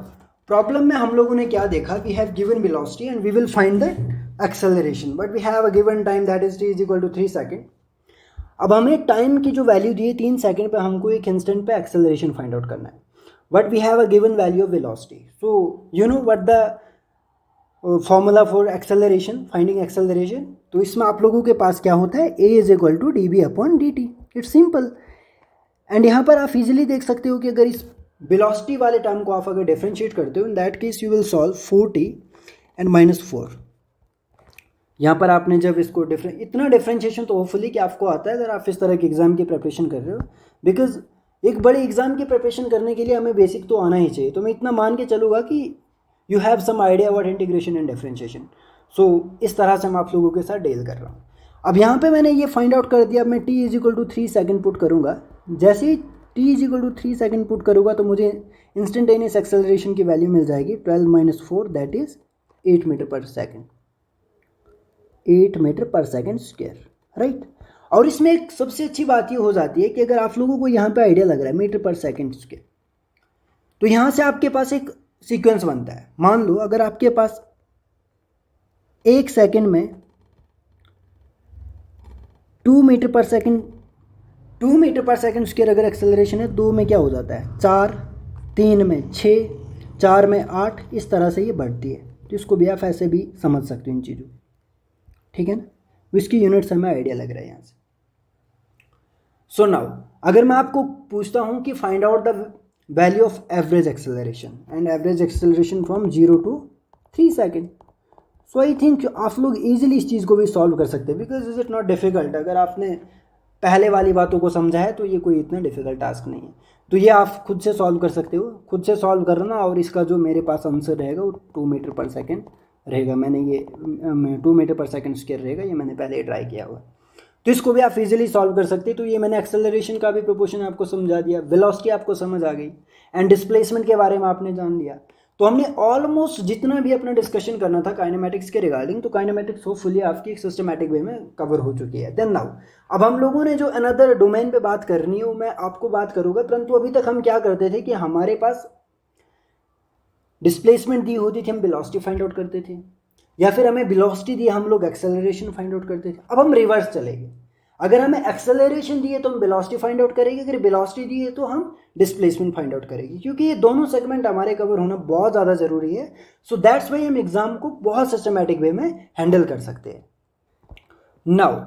[SPEAKER 1] प्रॉब्लम में हम लोगों ने क्या देखा, we have given velocity and we will find the acceleration, but we have a given time that is t is equal to 3 second. अब हमें टाइम की जो वैल्यू दी है 3 सेकेंड पे, हमको एक इंस्टेंट पे एक्सेलरेशन फाइंड आउट करना है, but we have a given value of velocity. So you know what the formula for acceleration, finding acceleration. तो इसमें आप लोगों के पास क्या होता है, a is equal to D B upon D T, it's simple. And यहाँ पर आप इजीली देख सकते हो कि अगर इस वेलोसिटी वाले टर्म को आप अगर डिफरेंशिएट करते हो, इन that case you will solve 4t and minus 4। यहाँ पर आपने जब इसको इतना डिफरेंशिएशन तो होपफुली कि आपको आता है अगर आप इस तरह के एग्जाम की प्रिपरेशन कर रहे हो, बिकॉज एक बड़े एग्जाम की प्रिपरेशन करने के लिए हमें बेसिक तो आना ही चाहिए। तो मैं इतना मान के चलूँगा कि you have some idea about integration and differentiation. So इस तरह से मैं आप लोगों के साथ डील कर रहा हूँ। अब यहाँ पे मैंने ये फाइंड आउट कर दिया, अब मैं t is equal to 3 second put करूँगा। जैसे ही t = 3 सेकेंड पुट करूँगा तो मुझे इंस्टेंटेनियस एक्सेलरेशन की वैल्यू मिल जाएगी 12 - 4 that is 8 metre per second, 8 metre per second square, right. और इसमें एक सबसे अच्छी बात ये हो जाती है कि अगर आप लोगों को यहाँ पे आइडिया लग रहा है मीटर पर सेकेंड स्क्वायर, तो यहाँ से आपके पास एक सीक्वेंस बनता है। मान लो अगर आपके पास 1 सेकेंड में 2 मीटर पर सेकेंड स्क्वायर अगर एक्सेलरेशन है, 2 में क्या हो जाता है 4, 3 में 6, 4 में 8, इस तरह से ये बढ़ती है। तो इसको भी आप ऐसे भी समझ सकते हो इन चीज़ों, ठीक है ना। इसकी यूनिट्स हमें आइडिया लग रहा है यहाँ से। सो नाउ अगर मैं आपको पूछता हूँ कि find out the value of average acceleration and average acceleration from 0 to 3 second, so I think आप लोग ईजिली इस चीज़ को भी सॉल्व कर सकते हैं, because is it not difficult. अगर आपने पहले वाली बातों को समझा है तो ये कोई इतना डिफिकल्ट टास्क नहीं है। तो ये आप खुद से सॉल्व कर सकते हो, खुद से सॉल्व करना। और इसका जो मेरे पास आंसर रहेगा वो 2 मीटर पर सेकेंड रहेगा। मैंने ये 2 मीटर पर सेकेंड स्क्वायर रहेगा, ये मैंने पहले ही ट्राई किया हुआ। तो इसको भी आप इजीली सॉल्व कर सकते हैं। तो ये मैंने एक्सेलरेशन का भी प्रोपोर्शन आपको समझा दिया, वेलोसिटी आपको समझ आ गई, एंड डिस्प्लेसमेंट के बारे में आपने जान लिया। तो हमने ऑलमोस्ट जितना भी अपना डिस्कशन करना था काइनेमेटिक्स के रिगार्डिंग, तो काइनेमेटिक्स होपफुली आपकी एक सिस्टमैटिक वे में कवर हो चुकी है। देन नाउ अब हम लोगों ने जो अनदर डोमेन पे बात करनी है वो मैं आपको बात करूँगा। परंतु अभी तक हम क्या करते थे कि हमारे पास डिस्प्लेसमेंट दी होती थी, हम वेलोसिटी फाइंड आउट करते थे, या फिर हमें वेलोसिटी दी हम लोग एक्सेलरेशन फाइंड आउट करते थे। अब हम रिवर्स चलेंगे। अगर हमें एक्सेलरेशन दी है तो हम वेलोसिटी फाइंड आउट करेंगे, अगर वेलोसिटी दी है तो हम डिस्प्लेसमेंट फाइंड आउट करेंगे, क्योंकि ये दोनों सेगमेंट हमारे कवर होना बहुत ज़्यादा ज़रूरी है। सो दैट्स वाई हम एग्जाम को बहुत सिस्टमैटिक वे में हैंडल कर सकते हैं। नाउ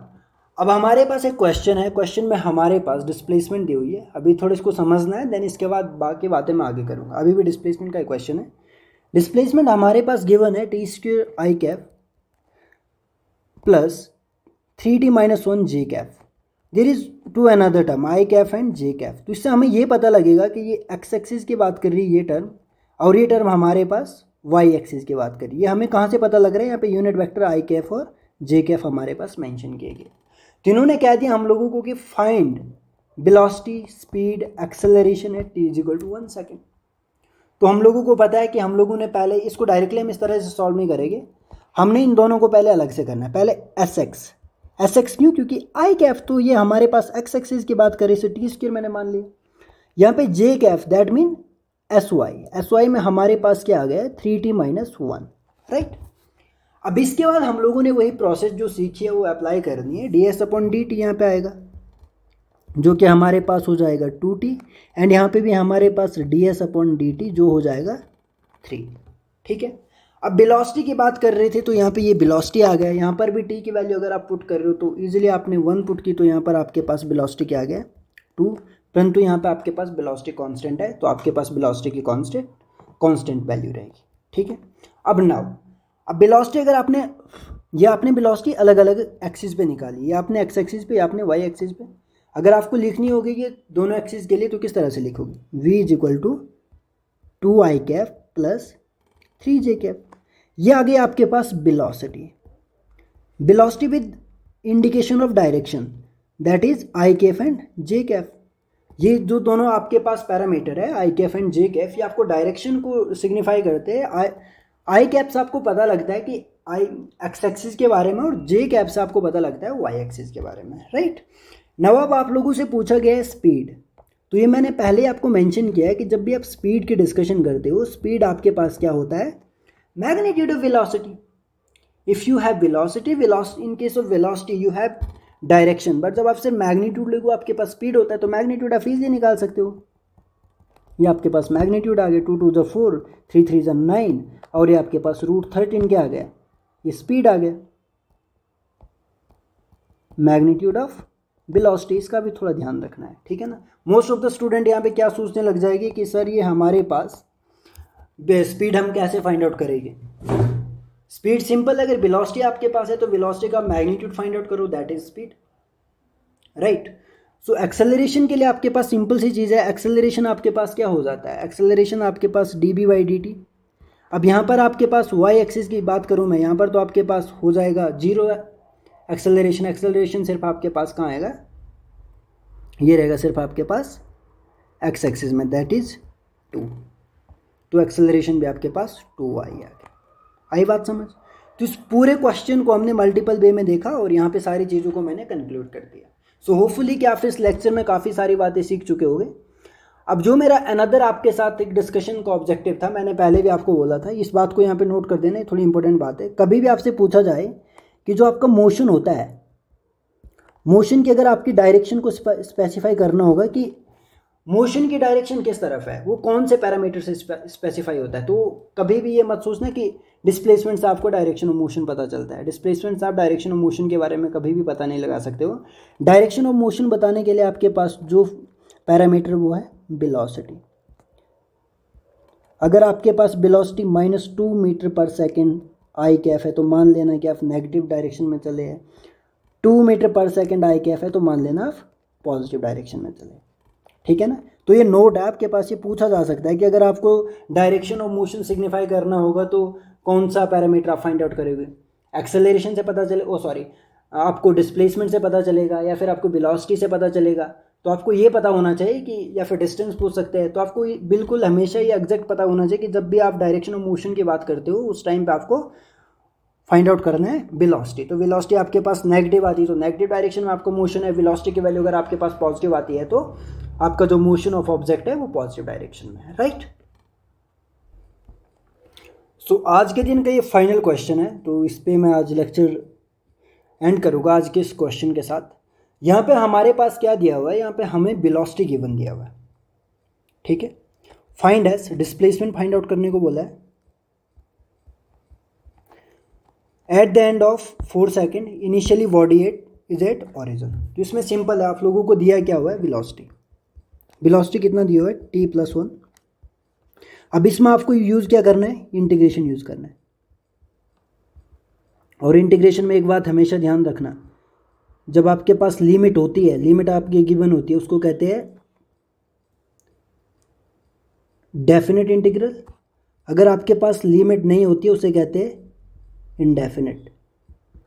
[SPEAKER 1] अब हमारे पास एक क्वेश्चन है, क्वेश्चन में हमारे पास डिस्प्लेसमेंट दी हुई है। अभी थोड़ा इसको समझना है, देन इसके बाद बाकी बातें मैं आगे करूँगा। अभी भी डिस्प्लेसमेंट का एक क्वेश्चन है। डिस्प्लेसमेंट हमारे पास गिवन है t² i cap plus 3t - 1 j cap, there is two another term i cap and j cap. तो इससे हमें ये पता लगेगा कि ये x एक्सिस की बात कर रही है ये टर्म, और ये टर्म हमारे पास y एक्सिस की बात कर रही है। हमें कहाँ से पता लग रहा है, यहाँ पे यूनिट वेक्टर i कैप और j कैप हमारे पास मेंशन किए गए। तो इन्होंने कह दिया हम लोगों को कि find velocity, speed, acceleration at t = 1 second. तो हम लोगों को पता है कि हम लोगों ने पहले इसको डायरेक्टली हम इस तरह से सॉल्व नहीं करेंगे, हमने इन दोनों को पहले अलग से करना है। पहले एस एक्स क्यों, क्योंकि आई कैफ तो ये हमारे पास एक्स एक्सिस की बात करें, इसे t² मैंने मान लिया। यहाँ पे J cap that means Y में हमारे पास क्या आ गया 3t - 1, राइट। अब इसके बाद हम लोगों ने वही प्रोसेस जो सीखी है वो अप्लाई करनी है। ds/dt यहाँ पे आएगा जो कि हमारे पास हो जाएगा 2t, एंड यहाँ पे भी हमारे पास ds/dt जो हो जाएगा 3, ठीक है। अब वेलोसिटी की बात कर रहे थे तो यहाँ पे ये वेलोसिटी आ गया। यहाँ पर भी t की वैल्यू अगर आप पुट कर रहे हो तो इजीली आपने 1 पुट की, तो यहाँ पर आपके पास वेलोसिटी क्या आ गया 2, परंतु यहाँ पे आपके पास वेलोसिटी कांस्टेंट है, तो आपके पास वेलोसिटी की कांस्टेंट वैल्यू रहेगी, ठीक है। अब वेलोसिटी अगर आपने वेलोसिटी अलग अलग एक्सिस पे निकाली, या आपने एक्स एक्सिस पे या आपने वाई एक्सिस पे। अगर आपको लिखनी होगी ये दोनों एक्सिस के लिए तो किस तरह से लिखोगे, v = 2i cap plus 3j cap. ये आ गया आपके पास velocity with indication of direction that is i cap and j cap. ये जो दोनों आपके पास पैरामीटर है i cap and j cap, ये आपको डायरेक्शन को सिग्निफाई करते हैं। i कैप से आपको पता लगता है कि एक्स एक्सिस के बारे में, और j कैप से आपको पता लगता है y एक्सिस के बारे में, राइट। नव अब आप लोगों से पूछा गया है स्पीड। तो ये मैंने पहले आपको मेंशन किया है कि जब भी आप स्पीड की डिस्कशन करते हो, स्पीड आपके पास क्या होता है, magnitude of velocity. If you have velocity, in case of velocity you have direction, but जब आप सिर्फ मैग्नीट्यूड लोगो आपके पास स्पीड होता है तो मैग्नीट्यूड आप इजीली निकाल सकते हो। ये आपके पास मैग्नीट्यूड आ गया 2 × 2 = 4, 3 × 3 = 9, और ये आपके पास √13 क्या आ गया, ये स्पीड आ गया। मैग्नीट्यूड ऑफ वेलोसिटी, इसका भी थोड़ा ध्यान रखना है, ठीक है ना। मोस्ट ऑफ द स्टूडेंट यहाँ पे क्या सोचने लग जाएगी कि सर ये हमारे पास स्पीड हम कैसे फाइंड आउट करेंगे। स्पीड सिंपल है, अगर वेलोसिटी आपके पास है तो वेलोसिटी का मैग्नीट्यूड फाइंड आउट करो, that is speed, right. So acceleration के लिए आपके पास सिंपल सी चीज़ है, एक्सेलरेशन आपके पास क्या हो जाता है, एक्सेलरेशन आपके पास dB/dt। अब यहाँ पर आपके पास y एक्सिस की बात करूँ मैं, यहाँ पर तो आपके पास हो जाएगा 0 एक्सेलरेशन सिर्फ आपके पास कहाँ आएगा, ये रहेगा सिर्फ आपके पास एक्स एक्सिस में, दैट इज 2। तो एक्सेलरेशन भी आपके पास 2y आ गया। आई बात समझ? तो इस पूरे क्वेश्चन को हमने मल्टीपल वे में देखा और यहाँ पे सारी चीज़ों को मैंने कंक्लूड कर दिया। सो होपफुली कि आप इस लेक्चर में काफ़ी सारी बातें सीख चुके होंगे। अब जो मेरा अनदर आपके साथ एक डिस्कशन का ऑब्जेक्टिव था, मैंने पहले भी आपको बोला था, इस बात को यहाँ पे नोट कर देना, ये थोड़ी इंपॉर्टेंट बात है। कभी भी आपसे पूछा जाए कि जो आपका मोशन होता है, मोशन की अगर आपकी डायरेक्शन को स्पेसिफाई करना होगा कि मोशन की डायरेक्शन किस तरफ है, वो कौन से पैरामीटर से स्पेसिफाई होता है, तो कभी भी ये मत सोचना कि डिस्प्लेसमेंट से आपको डायरेक्शन ऑफ मोशन पता चलता है। डिस्प्लेसमेंट से आप डायरेक्शन ऑफ मोशन के बारे में कभी भी पता नहीं लगा सकते हो। डायरेक्शन ऑफ मोशन बताने के लिए आपके पास जो पैरामीटर वो है वेलोसिटी। अगर आपके पास velocity -2 metre per second I Kaif है तो मान लेना कि आप नेगेटिव डायरेक्शन में चले हैं। 2 metre per second I Kaif है तो मान लेना आप पॉजिटिव डायरेक्शन में चले। ठीक है ना? तो ये नोट है आपके पास, ये पूछा जा सकता है कि अगर आपको डायरेक्शन ऑफ मोशन सिग्निफाई करना होगा तो कौन सा पैरामीटर आप फाइंड आउट करोगे? एक्सेलरेशन से पता चले, आपको डिस्प्लेसमेंट से पता चलेगा या फिर आपको वेलोसिटी से पता चलेगा। तो आपको ये पता होना चाहिए कि, या फिर डिस्टेंस पूछ सकते हैं, तो आपको बिल्कुल हमेशा ये एग्जैक्ट पता होना चाहिए कि जब भी आप डायरेक्शन ऑफ मोशन की बात करते हो उस टाइम पे आपको फाइंड आउट करना है वेलोसिटी। तो वेलोसिटी आपके पास नेगेटिव आती है तो नेगेटिव डायरेक्शन में आपको मोशन है। वेलोसिटी की वैल्यू अगर आपके पास पॉजिटिव आती है तो आपका जो मोशन ऑफ ऑब्जेक्ट है वो पॉजिटिव डायरेक्शन में है, राइट? सो आज के दिन का ये फाइनल क्वेश्चन है, तो इस पे मैं आज लेक्चर एंड करूँगा आज के इस क्वेश्चन के साथ। यहाँ पे हमारे पास क्या दिया हुआ है, यहाँ पे हमें वेलोसिटी गिवन दिया हुआ है, ठीक है। Find S, displacement find out करने को बोला है। At the end of 4 second initially body is at origin. तो इसमें सिंपल है, आप लोगों को दिया क्या हुआ है वेलोसिटी। वेलोसिटी कितना दिया हुआ है t+1। अब इसमें आपको यूज़ क्या करना है, इंटीग्रेशन यूज़ करना है। और इंटीग्रेशन में एक बात हमेशा ध्यान रखना, जब आपके पास लिमिट होती है, लिमिट आपकी गिवन होती है, उसको कहते हैं डेफिनेट इंटीग्रल। अगर आपके पास लिमिट नहीं होती है उसे कहते हैं इनडेफिनेट,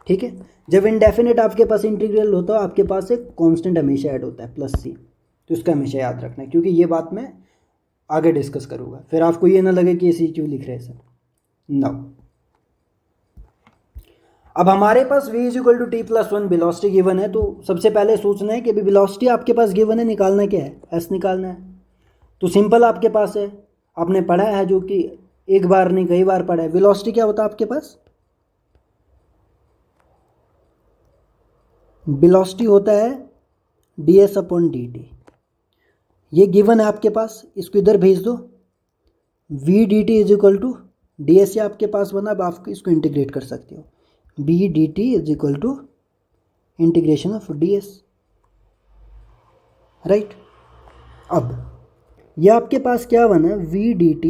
[SPEAKER 1] ठीक है। जब इनडेफिनेट आपके पास इंटीग्रल होता है आपके पास एक कांस्टेंट हमेशा ऐड होता है +c, तो इसका हमेशा याद रखना है, क्योंकि ये बात मैं आगे डिस्कस करूँगा, फिर आपको ये ना लगे कि सी क्यों लिख रहे हैं सर। नाउ अब हमारे पास v = t+1 वेलोसिटी गिवन है, तो सबसे पहले सोचना है कि अभी वेलोसिटी आपके पास गिवन है, निकालना क्या है, s निकालना है। तो सिंपल आपके पास है, आपने पढ़ा है, जो कि एक बार नहीं कई बार पढ़ा है। वेलोसिटी क्या होता है आपके पास, वेलोसिटी होता है ds/dt। ये गिवन है आपके पास, इसको इधर भेज दो। v dt = ds आपके पास बना, अब आप इसको इंटीग्रेट कर सकते हो। v dt = integration of ds, right. अब ये आपके पास क्या बना, v dt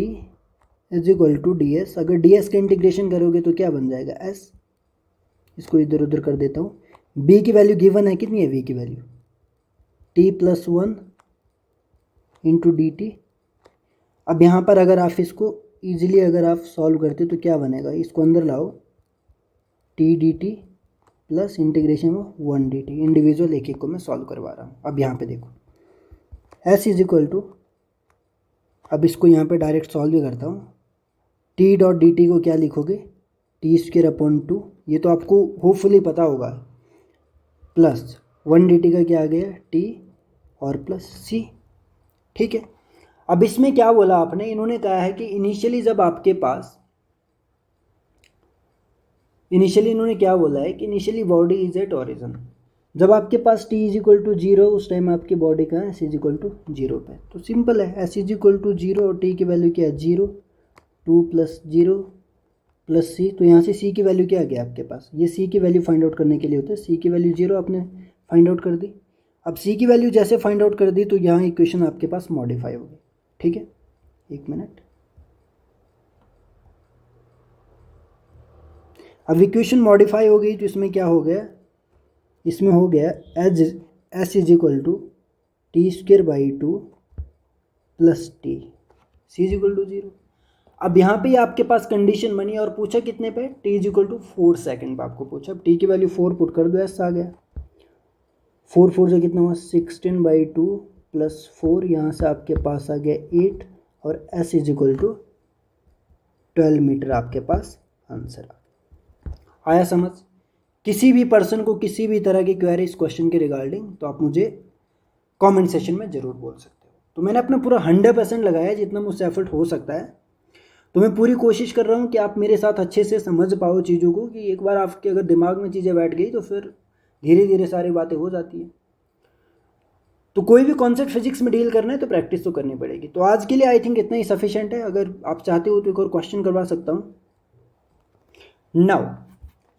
[SPEAKER 1] = ds। अगर ds का इंटीग्रेशन करोगे तो क्या बन जाएगा, s। इसको इधर उधर कर देता हूँ। b की वैल्यू गिवन है, कितनी है v की वैल्यू, t+1 × dt। अब यहाँ पर अगर आप इसको ईजिली अगर आप सॉल्व करते तो क्या बनेगा, इसको अंदर लाओ, t dt plus integration of 1 dt। Individual एक एक को मैं सॉल्व करवा रहा हूँ। अब यहाँ पे देखो s = अब इसको यहाँ पे डायरेक्ट सॉल्व भी करता हूँ। t.dt को क्या लिखोगे, t²/2, ये तो आपको होपफुली पता होगा, प्लस 1 dt का क्या आ गया, t और प्लस c, ठीक है। अब इसमें क्या बोला आपने, इन्होंने कहा है कि इनिशियली जब आपके पास, इनिशियली इन्होंने क्या बोला है कि initially body is at origin. जब आपके पास t = 0 उस टाइम आपकी बॉडी कहाँ है, s = 0 पे। तो सिंपल है, s = 0 और t की वैल्यू क्या है 0, 2 + 0 + c। तो यहाँ से c की वैल्यू क्या आ गया आपके पास, ये c की वैल्यू फाइंड आउट करने के लिए होता है। c की वैल्यू 0 आपने फाइंड आउट कर दी। अब c की वैल्यू जैसे फाइंड आउट कर दी तो यहाँ इक्वेशन आपके पास मॉडिफाई होगी, ठीक है। एक मिनट, अब इक्वेशन मॉडिफाई हो गई तो इसमें क्या हो गया, इसमें हो गया s = t²/2 + t, c = 0। अब यहाँ पे आपके पास कंडीशन बनी और पूछा कितने पे, t = 4 सेकेंड पे आपको पूछा। अब t की वैल्यू 4 पुट कर दो, s आ गया। 4 4 से कितना हुआ, 16/2 प्लस 4, यहाँ से आपके पास आ गया 8 और s is equal to 12 metre आपके पास आंसर आया समझ। किसी भी पर्सन को किसी भी तरह की क्वेरी इस क्वेश्चन के रिगार्डिंग तो आप मुझे कमेंट सेशन में ज़रूर बोल सकते हो। तो मैंने अपना पूरा 100% लगाया जितना मुझसे एफर्ट हो सकता है। तो मैं पूरी कोशिश कर रहा हूँ कि आप मेरे साथ अच्छे से समझ पाओ चीज़ों को, कि एक बार आपके अगर दिमाग में चीज़ें बैठ गई तो फिर धीरे धीरे सारी बातें हो जाती हैं। तो कोई भी कॉन्सेप्ट फिजिक्स में डील करना है तो प्रैक्टिस तो करनी पड़ेगी। तो आज के लिए आई थिंक इतना ही सफिशिएंट है। अगर आप चाहते हो तो एक और क्वेश्चन करवा सकता हूँ। नाउ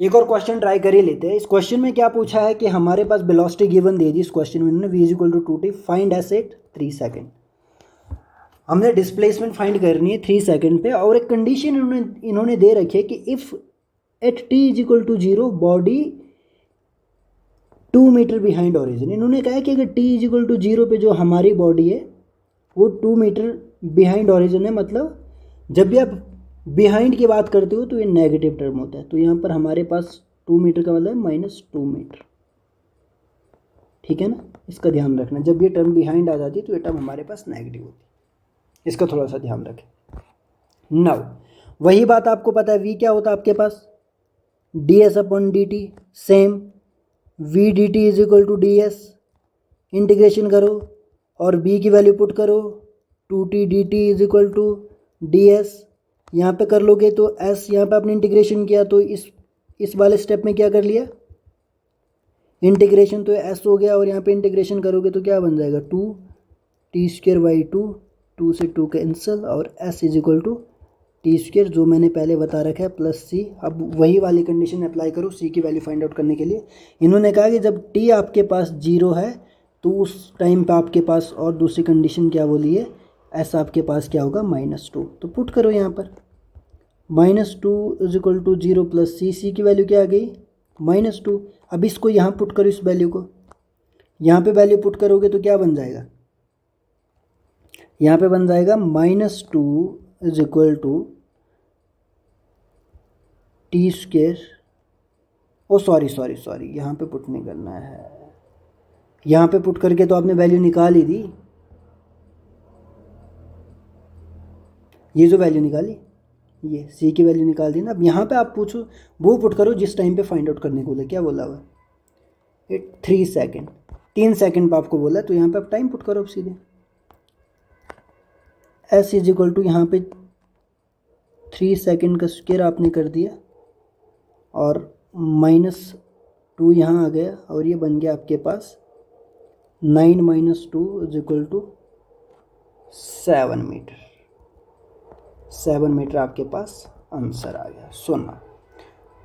[SPEAKER 1] एक और क्वेश्चन ट्राई कर ही लेते हैं। इस क्वेश्चन में क्या पूछा है कि हमारे पास वेलोसिटी गिवन दे दी इस क्वेश्चन में इन्होंने, v is equal to 2t, find S at 3 second. हमने डिस्प्लेसमेंट फाइंड करनी है 3 सेकेंड पे, और एक कंडीशन इन्होंने दे रखी है कि if at t is equal to 0 body 2 metre behind origin. इन्होंने कहा है कि अगर t इज इक्वल टू 0 पे जो हमारी बॉडी है वो 2 मीटर बिहाइंड ऑरिजिन है, मतलब जब भी आप बिहाइंड की बात करते हो तो ये नेगेटिव टर्म होता है। तो यहाँ पर हमारे पास 2 मीटर का मतलब -2 मीटर, ठीक है ना। इसका ध्यान रखना, जब ये टर्म बिहाइंड आ जाती है तो ये टर्म हमारे पास नेगेटिव होती है, इसका थोड़ा सा ध्यान रखें। नाउ वही बात आपको पता है v क्या होता है आपके पास, ds/dt, same v dt is equal to ds, integration करो और b की वैल्यू पुट करो, 2t dt is equal to ds, यहाँ पे कर लोगे तो s, यहाँ पे आपने इंटीग्रेशन किया तो इस वाले स्टेप में क्या कर लिया, इंटीग्रेशन, तो s हो गया, और यहाँ पे इंटीग्रेशन करोगे तो क्या बन जाएगा 2t²/2, 2 से 2 कैंसिल, और s is equal to t², जो मैंने पहले बता रखा है, प्लस c। अब वही वाली कंडीशन अप्लाई करो c की वैल्यू फाइंड आउट करने के लिए। इन्होंने कहा कि जब t आपके पास 0 है तो उस टाइम पे आपके पास, और दूसरी कंडीशन क्या बोली है, s आपके पास क्या होगा -2। तो पुट करो यहाँ पर -2 is equal to 0 plus c की वैल्यू क्या आ गई -2। अब इसको यहाँ पुट करो, इस वैल्यू को यहाँ पे वैल्यू पुट करोगे तो क्या बन जाएगा, यहाँ पे बन जाएगा -2 is equal to t²। Oh sorry, यहाँ पे पुट नहीं करना है, यहाँ पे पुट करके तो आपने वैल्यू निकाल ही दी, ये जो वैल्यू निकाली ये c की वैल्यू निकाल दी ना। अब यहाँ पे आप पूछो वो पुट करो जिस टाइम पे फाइंड आउट करने को बोला, क्या बोला हुआ, 3 सेकेंड, 3 सेकेंड पे आपको बोला, तो यहाँ पे आप टाइम पुट करो अब सीधे, s इज इक्वल टू यहाँ पे 3 सेकेंड का स्क्वायर आपने कर दिया, और -2 यहाँ आ गया, और ये बन गया आपके पास 9 - 2 is equal to 7 metre. 7 metre आपके पास आंसर आ गया। सुनना,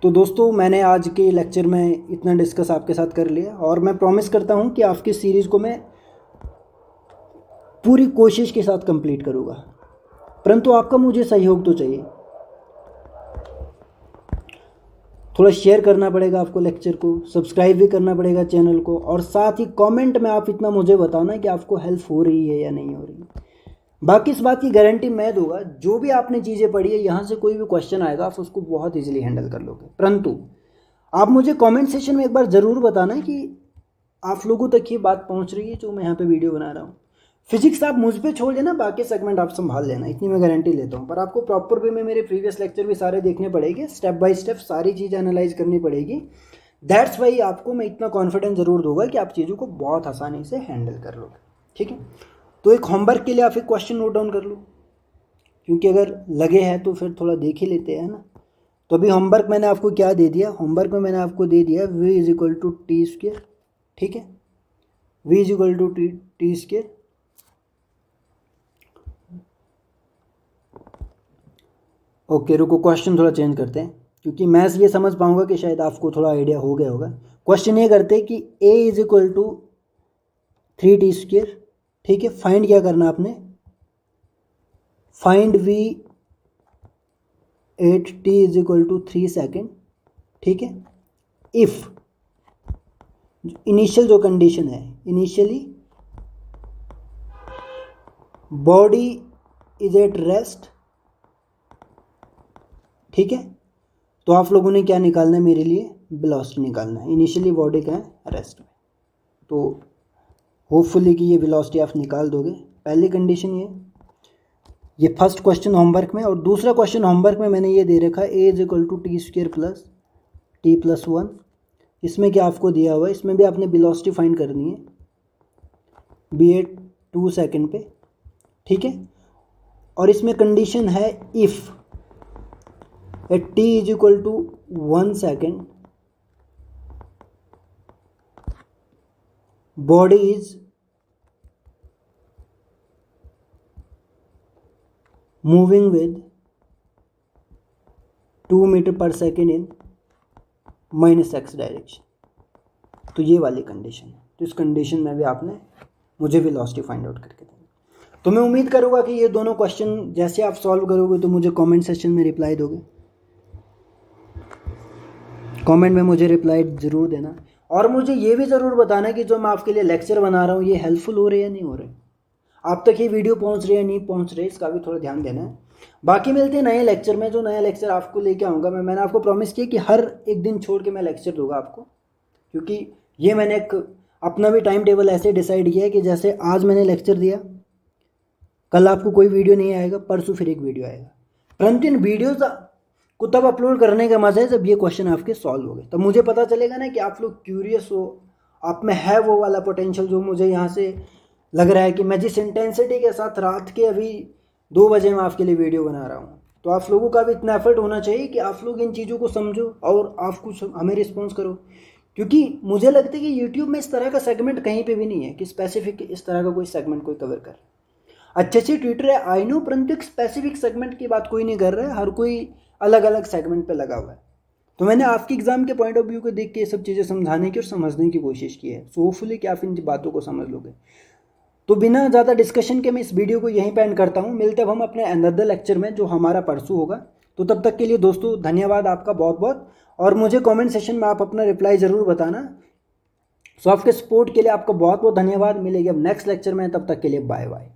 [SPEAKER 1] तो दोस्तों मैंने आज के लेक्चर में इतना डिस्कस आपके साथ कर लिया, और मैं प्रॉमिस करता हूँ कि आपकी सीरीज़ को मैं पूरी कोशिश के साथ कंप्लीट करूँगा, परंतु आपका मुझे सहयोग तो चाहिए। थोड़ा शेयर करना पड़ेगा आपको लेक्चर को, सब्सक्राइब भी करना पड़ेगा चैनल को, और साथ ही कमेंट में आप इतना मुझे बताना कि आपको हेल्प हो रही है या नहीं हो रही। बाकी इस बात की गारंटी मैं दूंगा, जो भी आपने चीज़ें पढ़ी है यहाँ से कोई भी क्वेश्चन आएगा आप उसको बहुत इजीली हैंडल कर लोगे। परंतु आप मुझे कमेंट सेशन में एक बार ज़रूर बताना कि आप लोगों तक ये बात पहुँच रही है जो मैं यहाँ पे वीडियो बना रहा हूँ। फिजिक्स आप मुझ पे छोड़ देना, बाकी सेगमेंट आप संभाल लेना, इतनी मैं गारंटी लेता हूँ। पर आपको प्रॉपर वे में मेरे प्रीवियस लेक्चर भी सारे देखने पड़ेंगे, स्टेप बाय स्टेप सारी चीज़ एनालाइज करनी पड़ेगी। दैट्स वाई आपको मैं इतना कॉन्फिडेंस ज़रूर दूंगा कि आप चीज़ों को बहुत आसानी से हैंडल कर लोगे, ठीक है। तो एक होमवर्क के लिए आप एक क्वेश्चन नोट डाउन कर लो, क्योंकि अगर लगे हैं तो फिर थोड़ा देख ही लेते हैं ना। तो अभी होमवर्क मैंने आपको क्या दे दिया, होमवर्क में मैंने आपको दे दिया v is equal to t², ठीक है, v is equal to t²। Okay रुको, क्वेश्चन थोड़ा चेंज करते हैं, क्योंकि मैं ये समझ पाऊंगा कि शायद आपको थोड़ा आइडिया हो गया होगा। क्वेश्चन ये करते हैं कि a is equal to 3t², ठीक है। फाइंड क्या करना आपने, find v at t is equal to 3 second, ठीक है। इफ इनिशियल जो कंडीशन है, initially body is at rest, ठीक है। तो आप लोगों ने क्या निकालना है, मेरे लिए वेलोसिटी निकालना है। इनिशियली बॉडी का है रेस्ट में, तो होपफुली कि ये वेलोसिटी आप निकाल दोगे। पहली कंडीशन ये फर्स्ट क्वेश्चन होमवर्क में। और दूसरा क्वेश्चन होमवर्क में मैंने ये दे रखा है a=t² प्लस t+1। इसमें क्या आपको दिया हुआ है, इसमें भी आपने वेलोसिटी फाइंड करनी है b/2 सेकेंड पे, ठीक है। और इसमें कंडीशन है if at t=1 second body is moving with 2 metre per second in -x direction. तो ये वाली कंडीशन है। तो इस कंडीशन में भी आपने मुझे वेलोसिटी फाइंड आउट करके देना। तो मैं उम्मीद करूँगा कि ये दोनों क्वेश्चन जैसे आप सॉल्व करोगे तो मुझे कमेंट सेक्शन में रिप्लाई दोगे। कमेंट में मुझे रिप्लाई ज़रूर देना। और मुझे ये भी ज़रूर बताना कि जो मैं आपके लिए लेक्चर बना रहा हूँ ये हेल्पफुल हो रहे हैं या नहीं हो रहे, आप तक ये वीडियो पहुँच रही है या नहीं पहुँच रही, इसका भी थोड़ा ध्यान देना है। बाकी मिलते हैं नए लेक्चर में। जो नया लेक्चर आपको लेके आऊँगा मैंने आपको प्रॉमिस किया कि हर एक दिन छोड़ के मैं लेक्चर दूंगा आपको, क्योंकि ये मैंने एक अपना भी टाइम टेबल ऐसे डिसाइड किया है कि जैसे आज मैंने लेक्चर दिया, कल आपको कोई वीडियो नहीं आएगा, परसों फिर एक वीडियो आएगा। परंतु इन वीडियोज़ को तब अपलोड करने का मज़ा है जब ये क्वेश्चन आपके सॉल्व हो गए। तब मुझे पता चलेगा ना कि आप लोग क्यूरियस हो, आप में है वो वाला पोटेंशियल जो मुझे यहाँ से लग रहा है कि मैं जिस इंटेंसिटी के साथ रात के अभी 2 बजे मैं आपके लिए वीडियो बना रहा हूँ। तो आप लोगों का भी इतना एफर्ट होना चाहिए कि आप लोग इन चीज़ों को समझो और आप कुछ हमें रिस्पॉन्स करो, क्योंकि मुझे लगता है कि यूट्यूब में इस तरह का सेगमेंट कहीं पे भी नहीं है कि स्पेसिफिक इस तरह का कोई सेगमेंट कोई कवर कर। अच्छे ट्विटर है आई नो, परंतु एक स्पेसिफिक सेगमेंट की बात कोई नहीं कर रहा है, हर कोई अलग अलग सेगमेंट पे लगा हुआ है। तो मैंने आपकी एग्ज़ाम के पॉइंट ऑफ व्यू को देख के ये सब चीज़ें समझाने की और समझने की कोशिश की है। सो होपफुली कि आप इन बातों को समझ लोगे। तो बिना ज़्यादा डिस्कशन के मैं इस वीडियो को यहीं पे एंड करता हूँ। मिलते हैं हम अपने अनदर लेक्चर में जो हमारा परसों होगा। तो तब तक के लिए दोस्तों धन्यवाद आपका बहुत बहुत। और मुझे कमेंट सेशन में आप अपना रिप्लाई ज़रूर बताना। सो आपके सपोर्ट के लिए आपका बहुत बहुत धन्यवाद। मिलेंगे अब नेक्स्ट लेक्चर में, तब तक के लिए बाय बाय।